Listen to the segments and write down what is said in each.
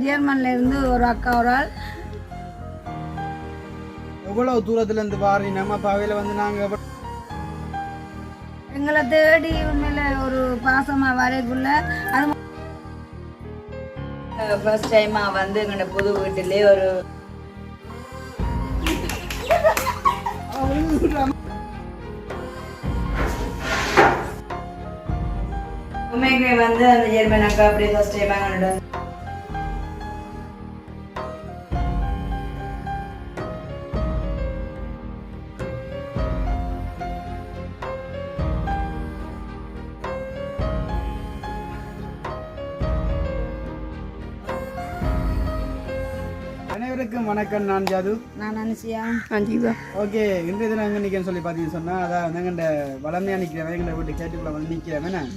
ஜெர்மன்ல இருந்து ஒரு அக்கா ஒரு ஆள் எவ்வளவு தூரத்துல இருந்து வாரி நம்ம பாவையில வந்து நாங்க எங்களை தேடி உண்மையில ஒரு பாசமா வரைக்குள்ள அது ஃபர்ஸ்ட் டைமா வந்து எங்களோட புது வீட்டிலே ஒரு உண்மைக்கு வந்து அந்த ஜெர்மன் அக்கா அப்படியே ஃபர்ஸ்ட் டைமா எங்களோட அனைவருக்கும் வணக்கம். நான் ஜாது. நான் அனுசியா. ஓகே, இன்றைய தினம் எங்கே நிற்கிறேன்னு சொல்லி பார்த்தீங்கன்னு சொன்னால் அதான் எங்கள்ட வளமையாக நிற்கிறேன், எங்களை வீட்டு கேட்டுக்குள்ள வந்து நிற்கிறேன்.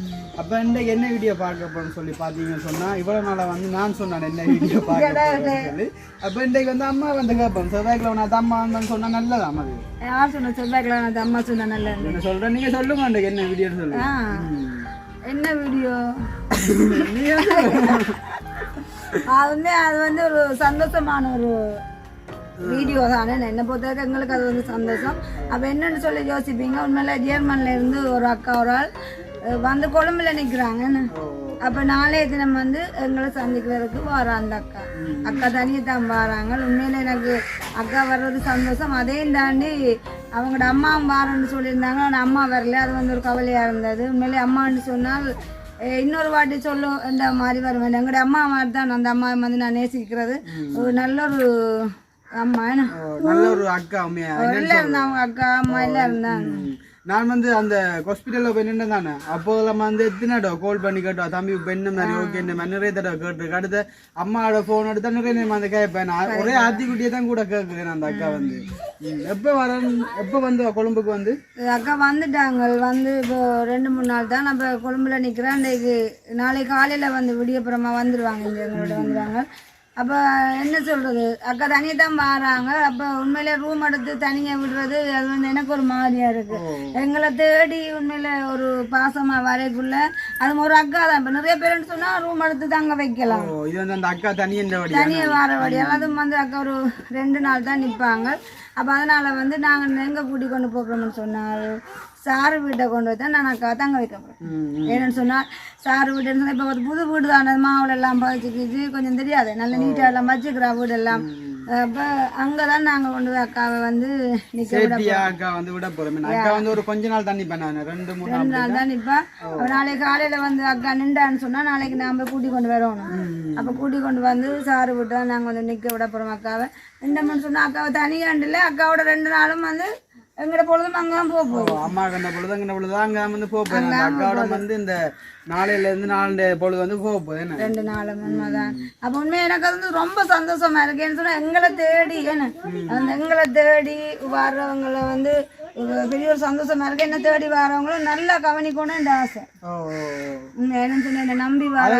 அப்போ இன்றைக்கு என்ன வீடியோ பார்க்க போகிறோன்னு சொல்லி பார்த்தீங்கன்னு சொன்னால் இவ்வளோ நாளாக வந்து நான் சொன்னேன் என்ன வீடியோ பார்க்க சொல்லி. அப்போ இன்றைக்கு வந்து அம்மா வந்து கேட்போம், செவ்வாய்க்கிழமை அது அம்மா வந்து சொன்னால் நல்லதா அம்மா? யார் சொன்ன செவ்வாய்க்கிழமை அது அம்மா சொன்ன நல்லது? என்ன சொல்கிறேன், நீங்கள் சொல்லுங்க இன்றைக்கு என்ன வீடியோன்னு சொல்லுங்க. என்ன வீடியோ? அது வந்து ஒரு சந்தோஷமான ஒரு வீடியோ தானே. என்னை பொறுத்தவரைக்கும் எங்களுக்கு அது வந்து சந்தோஷம். அப்போ என்னன்னு சொல்லி யோசிப்பீங்க, உண்மையில ஜெர்மன்ல இருந்து ஒரு அக்கா ஒரு ஆள் வந்து கொழும்புல நிற்கிறாங்க. அப்போ நாளைய தினம் வந்து எங்களை சந்திக்கிறதுக்கு வர அந்த அக்கா தனியாக தான் வராங்க. உண்மையில எனக்கு அக்கா வர்றது சந்தோஷம். அதையும் தாண்டி அவங்களோட அம்மாவும் வாரன்னு சொல்லியிருந்தாங்க, ஆனால் அம்மா வரல. அது வந்து ஒரு கவலையாக இருந்தது. உண்மையிலே அம்மான்னு சொன்னால் இன்னொரு வாட்டி சொல்லும் இந்த மாதிரி வர வேண்டாம். எங்களுடைய அம்மா மாதிரி தான் அந்த அம்மா வந்து நான் நேசிக்கிறது. ஒரு நல்ல ஒரு அம்மா, நல்ல ஒரு அக்கா எல்லாம் இருந்தாங்க. அக்கா அம்மா எல்லாம் இருந்தாங்க. நான் வந்து அந்த ஹாஸ்பிட்டலில் போய் நின்று தானே அப்போதெல்லாம் வந்து எத்தனை கால் பண்ணி கேட்டோம், தம்பி இப்போ என்ன மாதிரி ஓகே இந்த மாதிரி நிறைய தடவை கேட்டுருக்கு. அடுத்து அம்மாவோட ஃபோன் எடுத்தா நிறைய நேரம் அந்த கேட்பேன். நான் ஒரே ஆத்திக்குட்டியே தான் கூட கேட்குறேன். அந்த அக்கா வந்து எப்போ வந்து கொழும்புக்கு வந்து அக்கா வந்துட்டாங்க. வந்து இப்போ 2-3 நாள் தான் நம்ம கொழும்புல நிற்கிறேன். அன்றைக்கு நாளைக்கு காலையில் வந்து விடியப்புறமா வந்துடுவாங்க, இங்கே எங்களோட வந்துடுவாங்க. அப்போ என்ன சொல்கிறது, அக்கா தனியாக தான் வராங்க. அப்போ உண்மையிலே ரூம் எடுத்து தனியாக விடுறது அது வந்து எனக்கு ஒரு மாதிரியாக இருக்குது. எங்களை தேடி உண்மையில ஒரு பாசமாக வரைக்குள்ள அது ஒரு அக்கா தான். இப்போ நிறைய பேருன்னு சொன்னால் ரூம் எடுத்து தங்க வைக்கலாம். இது வந்து அந்த அக்கா தனியாக வர வழியால் அதுவும் வந்து அக்கா ஒரு 2 நாள் தான் நிற்பாங்க. அப்போ அதனால் வந்து நாங்கள் எங்கே கூட்டி கொண்டு போகிறோம்னு சொன்னால் சாரு வீட்டை கொண்டு வைத்தா நான் அக்கா தங்க வைக்க போகிறேன். ஏன்னு சொன்னால் சாரு வீடுன்னு சொன்னால் இப்போ ஒரு புது வீடு தானே, மாவுல எல்லாம் பறிச்சுக்கிச்சு கொஞ்சம் தெரியாது, நல்ல நீட்டாக எல்லாம் வச்சுக்கிறா வீடெல்லாம். அப்போ அங்கே தான் நாங்கள் கொண்டு போய் அக்காவை வந்து அக்கா வந்து விட போகிறோம். அக்கா வந்து ஒரு கொஞ்ச நாள் தான் நிற்பேன், 2-3 நாள் தான் நிற்பேன். அப்போ நாளைக்கு காலையில் வந்து அக்கா நின்றான்னு சொன்னால் நாளைக்கு நாம் போய் கூட்டி கொண்டு வரணும். அப்போ கூட்டி கொண்டு வந்து சாரு வீட்டை தான் நாங்கள் வந்து நிற்க விட போகிறோம் அக்காவை. என்னம்னு சொன்னால் அக்காவை தனியாண்டில் அக்காவோட 2 நாளும் வந்து எங்கட பொழுதும் அங்கதான் போவோம். அம்மா கண்ட பொழுது அங்கே பொழுது அங்கே வந்து போப்பேன். அக்காவோட வந்து இந்த நாளையில இருந்து 4 பொழுது வந்து போகுது 2 நாள் உண்மைதான். அப்ப உண்மையா எனக்கு அது வந்து ரொம்ப சந்தோஷமா இருக்கு. என்ன சொன்னா எங்களை தேடி அந்த எங்களை தேடி வர்றவங்களை வந்து பெரிய ஒரு சந்தோஷமா இருக்கு. என்ன தேடி வரவங்களும் நல்லா கவனிக்கணும் என்ற ஆசை. என்னன்னு சொன்ன என்ன நம்பி வர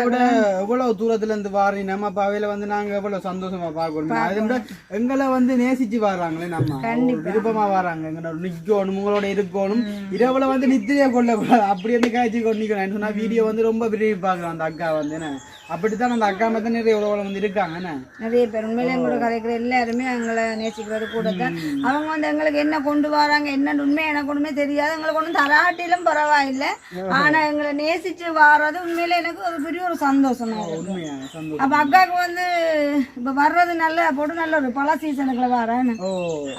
எவ்வளவு தூரத்துல இருந்து வாரி நம்ம பாவையில வந்து நாங்க எவ்வளவு சந்தோஷமா பார்க்கணும். எங்களை வந்து நேசிச்சு வர்றாங்களே, நம்ம விருப்பமா வராங்க. எங்களோட நிக்கணும், உங்களோட இருக்கணும், இரவுல வந்து நித்திரைய கொள்ளக்கூடாது அப்படி வந்து காய்ச்சி கொண்டு நிக்கணும் சொன்னா வீடியோ வந்து ரொம்ப விரும்பி பாக்குறோம் அந்த அக்கா வந்து. என்ன அப்படித்தான் அந்த அக்கா மாதிரி நிறைய உறவுல வந்து இருக்காங்க. நிறைய பேர் உண்மையிலே எங்களோட கலைக்கிற எல்லாருமே எங்களை நேசிக்கிறது கூட தான். அவங்க வந்து எங்களுக்கு என்ன கொண்டு வராங்க என்னன்னு உண்மையை எனக்கு ஒண்ணுமே தெரியாது. எங்களுக்கு ஒன்றும் தராட்டிலும் பரவாயில்லை, ஆனா எங்களை நேசிச்சு வர்றது உண்மையில எனக்கு ஒரு பெரிய ஒரு சந்தோஷமா இருக்கு. அப்ப அக்காவுக்கு வந்து இப்ப வர்றது நல்ல போட்டு நல்ல ஒரு பல சீசனுக்குள்ள வரேன்.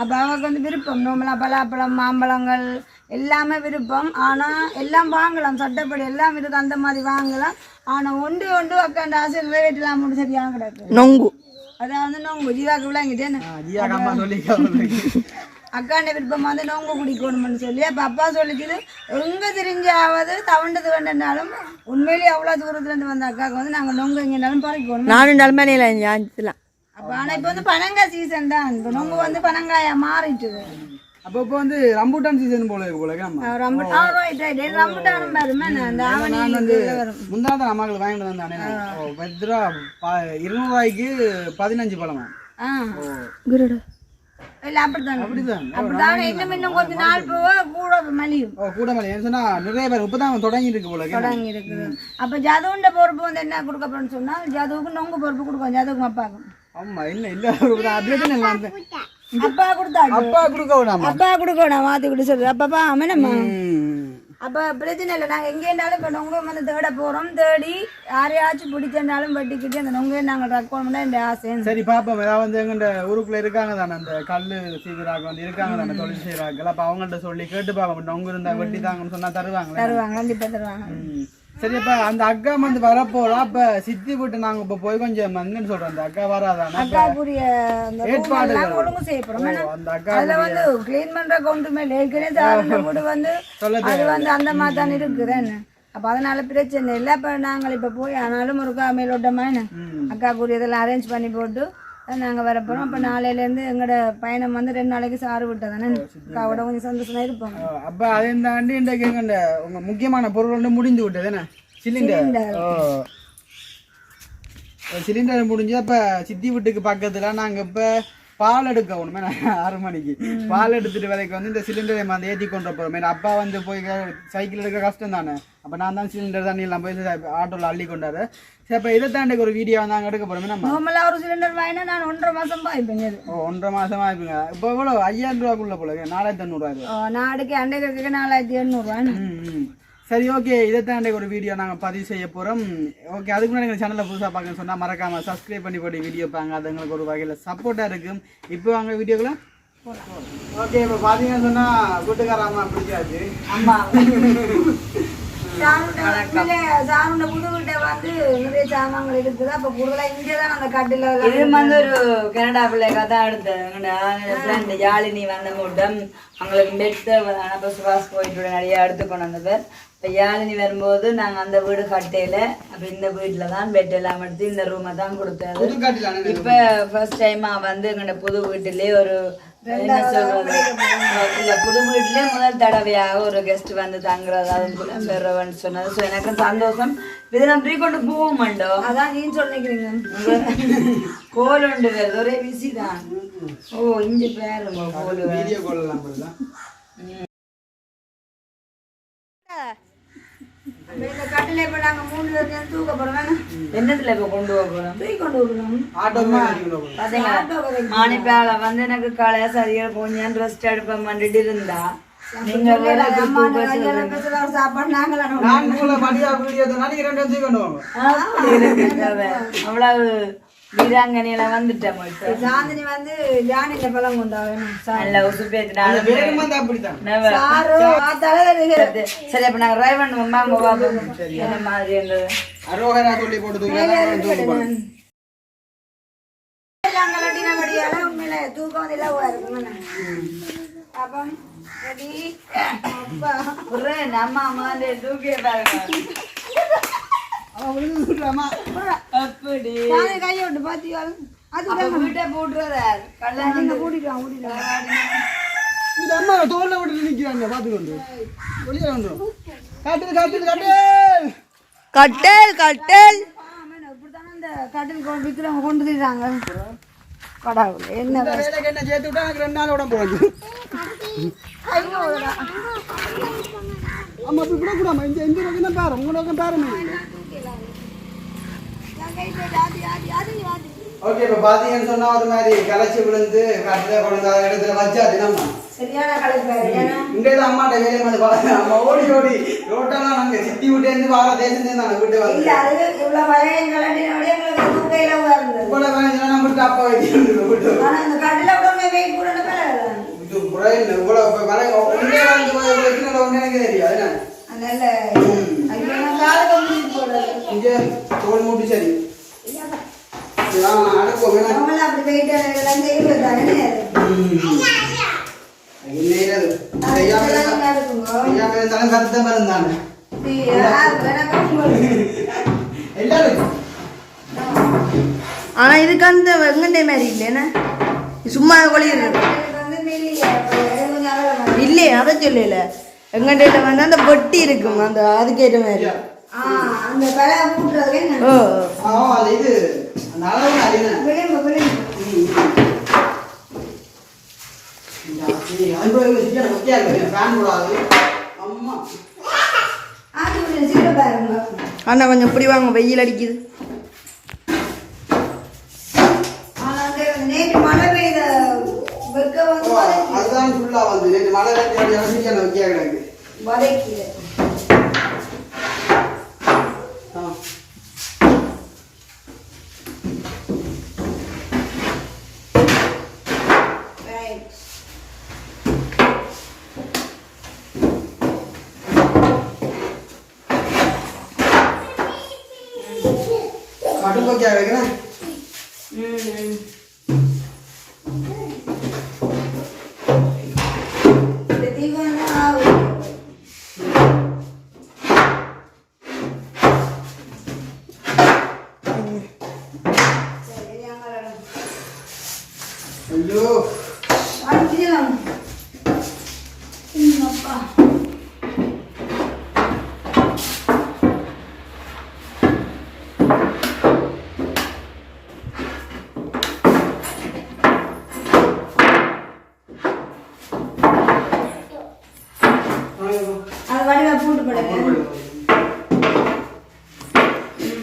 அப்ப அவங்களுக்கு வந்து விருப்பம் நோம்பலாம், பலாப்பழம், மாம்பழங்கள் எல்லாமே விருப்பம். ஆனா எல்லாம் வாங்கலாம், சட்டப்படி எல்லாம் இருக்கு, அந்த மாதிரி வாங்கலாம். ஆனா ஒன்று அக்காண்ட ஆசை நிறைவேற்றலாம் மட்டும் சரியான கிடக்கு. நொங்கு அதாவது நொங்கு ஜீவாக்கு விளாங்கிட்டேன்னு அக்காண்ட விருப்பம் வந்து நொங்கு குடிக்கணும்னு சொல்லி அப்போ அப்பா சொல்லிச்சுது எங்கே தெரிஞ்சாவது தவண்டது வேண்டாலும் உண்மையிலேயே அவ்வளோ தூரத்துலேருந்து வந்த அக்காவுக்கு வந்து நாங்கள் நொங்கு எங்கேனாலும் பறிக்கணும். 4 நாள் மேலே அப்போ ஆனால் இப்போ வந்து பனங்காய் சீசன் தான். இப்போ நொங்கு வந்து பனங்காயா மாறிட்டு. அப்போ இப்போ வந்து ரம்பூட்டான் சீசன் போல இருக்கு போல. முந்தாதான் அம்மாக்கள் வாங்கிட்டு வந்தானே 200 ரூபாய்க்கு 15 பழமா. இல்ல அப்படித்தான் அப்படிதான் அப்படிதான் இன்னும் கொஞ்ச நாள் போக கூட மலியும் கூட மலை ஏன்னு சொன்னா நிறைய பேர் இப்பதான் தொடங்கி இருக்கு போல தொடங்கி இருக்குது அப்ப ஜதுவுண்ட பொறுப்பு வந்து என்ன கொடுக்க போறேன்னு சொன்னா ஜதுவுக்கு நொங்கு பொறுப்பு கொடுக்கும் ஜதுவுக்கு அப்பாவுக்கும் ஆமா இல்ல அப்படியே தானே அப்பா கொடுத்தாரு அப்பா கொடுக்க வேணாமா அப்பா கொடுக்க வேணாம் மாத்தி கொடுத்து சொல்றது அப்பப்பா அமனம்மா அப்ப பிரச்சனை இல்லை நாங்க எங்கே இருந்தாலும் இப்ப நொங்க வந்து தேட போறோம் தேடி யாரையாச்சும் பிடிச்சிருந்தாலும் வெட்டிக்கிட்டு அந்த நொங்கையை நாங்க ரக்கணும்னா இந்த ஆசை சரி பாப்போம் ஏதாவது வந்து எங்க ஊருக்குள்ள இருக்காங்க தானே அந்த கல்லு சீக்கிராக வந்து இருக்காங்க தானே தொழில் செய்யறாங்க அப்ப அவங்கள்ட்ட சொல்லி கேட்டு பாப்போம் நொங்கு இருந்தா வெட்டி தாங்கன்னு சொன்னா தருவாங்க கண்டிப்பா தருவாங்க சரி அப்ப அந்த அக்கா வந்து வரப்போறா அப்ப சித்தி விட்டு நாங்க இப்ப போய் கொஞ்சம் என்னன்னு சொல்றோம் அந்த அக்கா வராதானே அக்காக்குரிய ஏற்பாடு ஒழுங்கு செய்ய போறோம் அந்த அக்கா அதுல வந்து கிளீன் பண்ற கொண்டுமே ஏற்கனவே சாதாரண வீடு வந்து அது வந்து அந்த மாதிரி தான் இருக்குதுன்னு அப்ப அதனால பிரச்சனை இல்லை அப்ப நாங்கள் இப்ப போய் ஆனாலும் ஒரு மேலோட்டமா அக்காக்குரிய இதெல்லாம் அரேஞ்ச் பண்ணி போட்டு நாங்க வர போறோம் அப்ப நாளையில இருந்து எங்களோட பயணம் வந்து 2 நாளைக்கு சாறு விட்டதானே அக்காவோட கொஞ்சம் சந்தோஷமா இருப்போம் அப்ப அதை தாண்டி இன்றைக்கு எங்க உங்க முக்கியமான பொருள் வந்து முடிஞ்சு விட்டது என்ன சிலிண்டர் முடிஞ்சு அப்ப சித்தி வீட்டுக்கு பக்கத்துல நாங்க இப்ப பால் எடுக்க ஒண்ணுமே 6 மணிக்கு பால் எடுத்துட்டு வரைக்கும் வந்து இந்த சிலிண்டரை வந்து ஏற்றி கொண்டு போறோம் ஏன்னா அப்பா வந்து போய் சைக்கிள் எடுக்க கஷ்டம் தானே அப்ப நான் தான் சிலிண்டர் தண்ணி எல்லாம் போய் ஆட்டோல அள்ளி கொண்டாரு சரி அப்ப இதை தாண்டி ஒரு வீடியோ வந்து அங்க எடுக்க போறோம் நார்மலா ஒரு சிலிண்டர் வாங்கினா நான் 1.5 மாசம் பாய்ப்பேங்க 1.5 மாசமா இருப்பீங்க இப்போ எவ்வளவு 5000 ரூபாய்க்குள்ள போல 4500 ரூபாய் நாடுக்கு அண்டைக்கு 4800 சரி ஓகே இதைத்தான் ஒரு வீடியோ நாங்கள் பதிவு செய்ய போகிறோம் ஓகே அதுக்கு முன்னாடி எங்கள் சேனலில் புதுசாக பார்க்கணும்னு சொன்னால் மறக்காமல் சப்ஸ்கிரைப் பண்ணி போட்டு வீடியோ பாருங்க அது எங்களுக்கு ஒரு வகையில் சப்போர்ட்டாக இருக்கும் இப்போ வாங்க வீடியோக்குள்ள ஓகே இப்போ பார்த்தீங்கன்னு சொன்னால் கூட்டுக்காராமா பிடிக்காது அம்மா சாருண்ட புது வீட்டை வந்து நிறைய சாமான்கள் இருக்குது அப்ப கூடுதலா இங்கதான் அந்த கட்டில இது வந்து ஒரு கனடா பிள்ளைக்கா தான் எடுத்தேன் யாழினி வந்த மூட்டம் அவங்களுக்கு பெட் சுபாஷ் போயிட்டு நிறைய எடுத்து கொண்டு வந்தவர் இப்போ யாழினி வரும்போது நாங்கள் அந்த வீடு கட்டையில அப்போ இந்த வீட்டில் தான் பெட் எல்லாம் எடுத்து இந்த ரூமை தான் கொடுத்தாரு இப்போ ஃபர்ஸ்ட் டைமாக வந்து எங்களோட புது வீட்டிலே ஒரு என்ன சொல்றது இல்ல புது வீட்டிலே முதல் தடவையாக ஒரு கெஸ்ட் வந்து தங்குறதா பெறவன்னு சொன்னது ஸோ எனக்கு சந்தோஷம் இதை நான் தூக்கி கொண்டு போக மாட்டோம் அதான் நீ சொல்லிக்கிறீங்க கோல் உண்டு வருது ஒரே பிஸி தான் ஓ இஞ்சி பேருங்க கோல் வீடியோ கொள்ளலாம் இந்த கட்டில இப்ப நாங்க 3 பேரும் தூக்க போறோம் என்னத்துல இப்ப கொண்டு போறோம் தூக்கி கொண்டு போறோம் பாத்தீங்களா மாணிப்பால வந்து எனக்கு கலையா சரியா கொஞ்சம் ரெஸ்ட் எடுப்ப மாட்டிட்டு இருந்தா நீங்க சாப்பாடு அவ்வளவு வீராங்கனையில வந்துட்டேன் சாந்தினி வந்து ஜானில பழம் கொண்டாங்க நல்ல உசுப்பேத்தினாலும் சரி அப்ப நாங்க ட்ரைவ் பண்ணுவோம் வாங்க பாப்போம் என்ன மாதிரி இருந்தது அரோகரா சொல்லி போட்டு உண்மையில தூக்கம் வந்து எல்லாம் அப்பம் நம்ம அம்மா தூக்கிய பாருங்க அப்படி கையை விட்டு பாத்தியா வீட்டை போட்டுறதா நீங்க கூட்டிட்டு இந்த அம்மா தோல்ல விட்டு நிக்கிறாங்க பாத்துக்கொண்டு வெளியே வந்துடும் கட்டல் கட்டல் இப்படித்தானே அந்த கட்டில் கொண்டு விற்கிறவங்க கொண்டு திடுறாங்க கடவுள் என்ன என்ன சேர்த்து விட்டா எனக்கு 2 நாள் உடம்பு போகுது அம்மா அப்படி விடக்கூடாமா இந்த பக்கம் பாரு உங்க பக்கம் பாருங்க ஓகே இப்ப பாத்தீங்கன்னு சொன்னா ஒரு மாதிரி கலைச்சி விழுந்து கட்டில கொண்டு இடத்துல வச்சா தினமா சரியான கலைப்பாரு இங்க அம்மாட்ட வேலை மாதிரி பாருங்க அம்மா ஓடி ரோட்டெல்லாம் நாங்க சித்தி விட்டு இருந்து வார தேசம் தான் வீட்டு வந்து இல்ல அது இவ்வளவு வளையங்களோட எங்களுக்கு தூக்கையில உயர்ந்தது கூட வேணும் நம்ம விட்டு அப்பா வச்சு ஆனா இந்த கட்டில உடனே வெயிட் கூட இது குறையில் இவ்வளவு வலை ஒன்றே வந்து ஒன்று எனக்கு தெரியாது அதனால காலுக்கு முடிச்சு போடுறது இங்க தோல் மூட்டி சரி அப்படி வெயிட் எல்லாம் செய்யறது ஆனா இதுக்கு அந்த வெங்கண்டே மாதிரி இல்லைன்னா சும்மா கொழியிறது இல்லையே அதை சொல்லல வெங்கண்டையில வந்து அந்த பொட்டி இருக்கும் அந்த அதுக்கேற்ற மாதிரி அண்ணா கொஞ்சம் இப்படி வாங்க, வெயில் அடிக்குது. நேற்று மழை பெய்த வெக்க வந்து அதுதான் ஃபுல்லா வந்து நேற்று மழை கிடக்கு வதக்கி கடும் கொக்கியா வைக்கிறேன். ஐயோ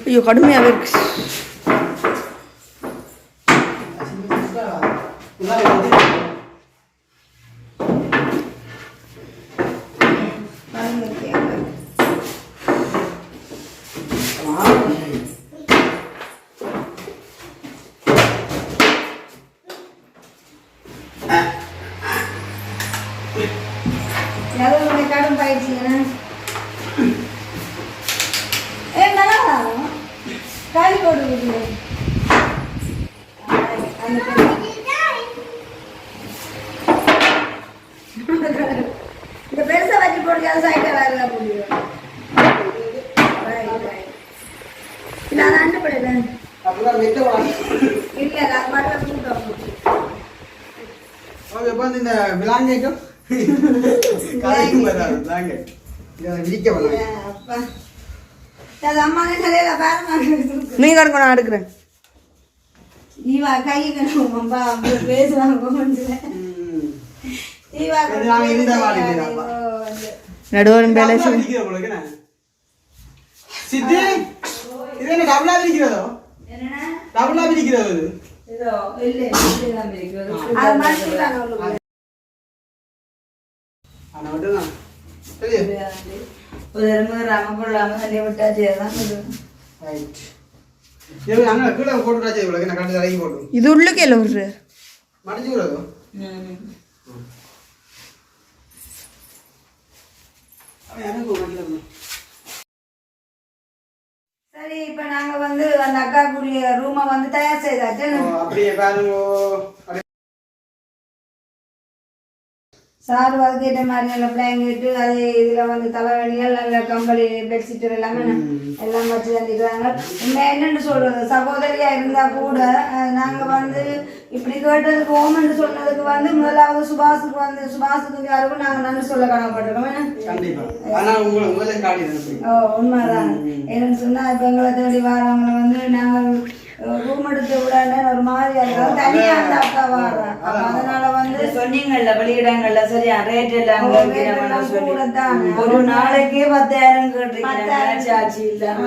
ஐயோ கடுமையாக இருக்கு. கடும் பயிற்சிங்கண்ணா காலி போட்டு இந்த பெருசா வச்சு போட்டு சைக்கிள் வேற முடியும். நான் அனுப்பிடுறேன் இல்ல அது மட்டும் கூட்டம் இந்த விளாங்கேட்டும் நீங்க எடுக்க நான் எடுக்கிறேன். நடுவரும் வேலை சித்தி இது என்ன டபுளா பிரிக்கிறதோ? டபுளா பிரிக்கிறது இது உள்ளுக்கு இல்லை ஒரு சரி. இப்ப நாங்க வந்து அந்த அக்காக்குரிய ரூமை வந்து தயார் செய்தாச்சு. அப்படியே பாருங்க சாரு அதுக்கேற்ற மாதிரி நல்ல பிளாங்கெட்டு அது இதில் வந்து தலைவணிகள் நல்ல கம்பளி பெட்ஷீட்டு எல்லாமே எல்லாம் வச்சு தந்துக்கிறாங்க. உண்மை என்னென்னு சொல்கிறது, சகோதரியாக இருந்தால் கூட நாங்கள் வந்து இப்படி கேட்டதுக்கு ஓமன்னு சொன்னதுக்கு வந்து முதலாவது சுபாஷுக்கு யாருக்கும் நாங்கள் நன்றி சொல்ல கடமைப்பட்டிருக்கோம். உண்மைதான். என்னன்னு சொன்னால் இப்போ எங்களை தேடி வரவங்களை வந்து நாங்கள் ரூம் எடுத்து உடனே ஒரு மாதிரி இருக்காது, தனியா அந்த அக்கா வர்றேன். அதனால வந்து சொன்னீங்கல்ல வெளியிடங்கள்ல சரியா ரேட் எல்லாம் ஒரு நாளைக்கே 10,000 கேட்டிருக்கீங்க ஆட்சி இல்லாம.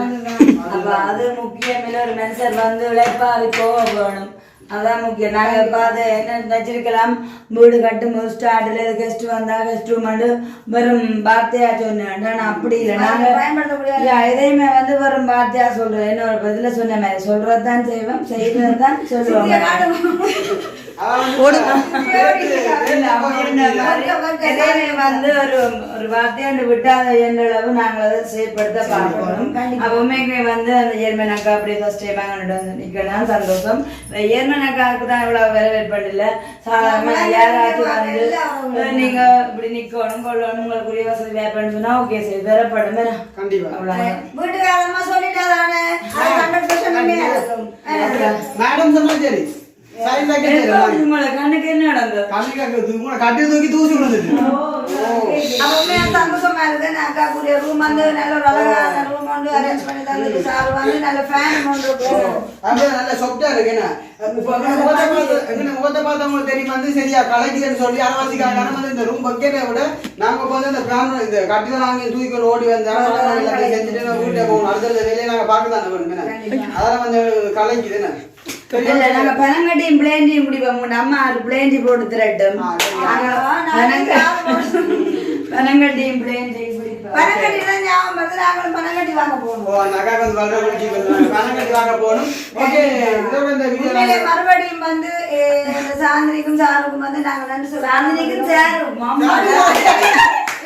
அப்ப அது முக்கியம் இல்லை, ஒரு மனுஷர் வந்து உழைப்பாரி போக வேணும், அதான் முக்கியம். நாங்க இப்ப அதை என்ன நினைச்சிருக்கலாம், வீடு கட்டும் போது ஸ்டார்ட்ல கெஸ்ட் வந்தா கெஸ்ட் ரூம் வெறும் வார்த்தையா சொன்னேன். அப்படி இல்லை, நாங்க பயன்படுத்தக்கூடிய எதையுமே வந்து வெறும் வார்த்தையா சொல்றோம். என்னோட பதில சொன்ன மாதிரி சொல்றதுதான் செய்வோம், செய்யறதுதான் சொல்லுவோம். வந்து ஒரு வார்த்தையாண்டு விட்டாத அளவு நாங்கள் அதை செயற்படுத்த பார்க்கணும். அப்பவுமே வந்து அந்த ஜெர்மன் அக்கா அப்படியே ஃபர்ஸ்ட் டைம் அங்கே நிற்கணும், சந்தோஷம். ஜெர்மன் அக்காவுக்கு தான் இவ்வளவு வரவேற்பதில்லை. சாதாரண யாராச்சும் வந்து நீங்க இப்படி நிக்கணும் கொள்ளணும் உங்களுக்குரிய வசதி வேப்பன்னு சொன்னா ஓகே சரி வரப்படும். வீட்டுக்காரமா சொல்லிட்டாதானே மேடம் சொன்னா சரி. கண்ணுக்கு என்ன நடந்தது? கட்டி தூக்கி தூசி விழுந்துட்டு சந்தோஷமா இருக்கு. அக்கா கூடிய ரூம் வந்து நல்ல ஒரு அழகான ரூம் கொண்டு அரேஞ்ச் பண்ணி தந்துட்டு சார் வந்து நல்ல ஃபேன் கொண்டு போகும். அப்படியே நல்ல சொப்டா இருக்கு என்ன முகத்தை பார்த்தவங்களுக்கு தெரியும் வந்து சரியா கலைக்குதுன்னு சொல்லி அரவாசிக்காக வந்து இந்த ரூம் பக்கெட்டை விட நாங்க வந்து இந்த பிளான் இந்த கட்டில நாங்க தூக்கிக்கொண்டு ஓடி வந்தோம் செஞ்சுட்டு வீட்டை போகணும் அடுத்த வேலையை நாங்க பார்க்க தானே வேணும் அதெல்லாம் வந்து கலைக்குதுன்னு இல்ல நாங்க பனங்கட்டியும் பிளேண்டியும் குடிப்போம் அம்மா அது பிளேண்டி போட்டு திரட்டும் பனங்கட்டியும் பிளேண்டியும் பனங்கட்டி தான் ஞாபகம் வருது. நாங்களும் பனங்கட்டி வாங்க போகணும். பனங்கட்டி வாங்க போகணும். ஓகே இதோட இந்த உண்மையிலே மறுபடியும் வந்து இந்த சாந்தினிக்கும் சாருக்கும் வந்து நாங்க நன்றி சொல்றோம். சாந்தினிக்கும் சாரும் மாமா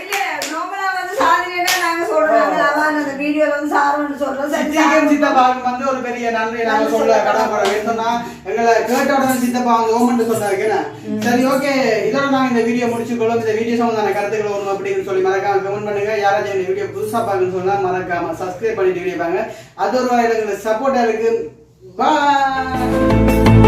இல்ல நார்மலா வந்து சாந்தினினா நாங்க சொல்றோம் அவன் அந்த வீடியோல வந்து சாருன்னு சொல்றோம். சித்தப்பாவுக்கு வந்து ஒரு பெரிய நன்றி நாங்க சொல்ல கடமைப்பட சொன்னா எங்களை கேட்ட உடனே சித்தப்பா வந்து ஓமன்ட்டு சொன்னாருக்குன்னு. சரி ஓகே இதோட நாங்க இந்த வீடியோ முடிச்சுக்கொள்ளும். இந்த வீடியோ சம்பந்தமான கருத்துக்கள் ஒன்று அப்படின்னு சொல்லி மறக்காம கமெண்ட் பண்ணுங்க. யாராச்சும் இந்த வீடியோ புதுசா பார்க்கணும்னு சொன்னா மறக்காம சப்ஸ்கிரைப் பண்ணிட்டு வீடியோ பாருங்க. அது ஒரு எங்களுக்கு சப்போர்ட்டா இருக்கு. பாய்.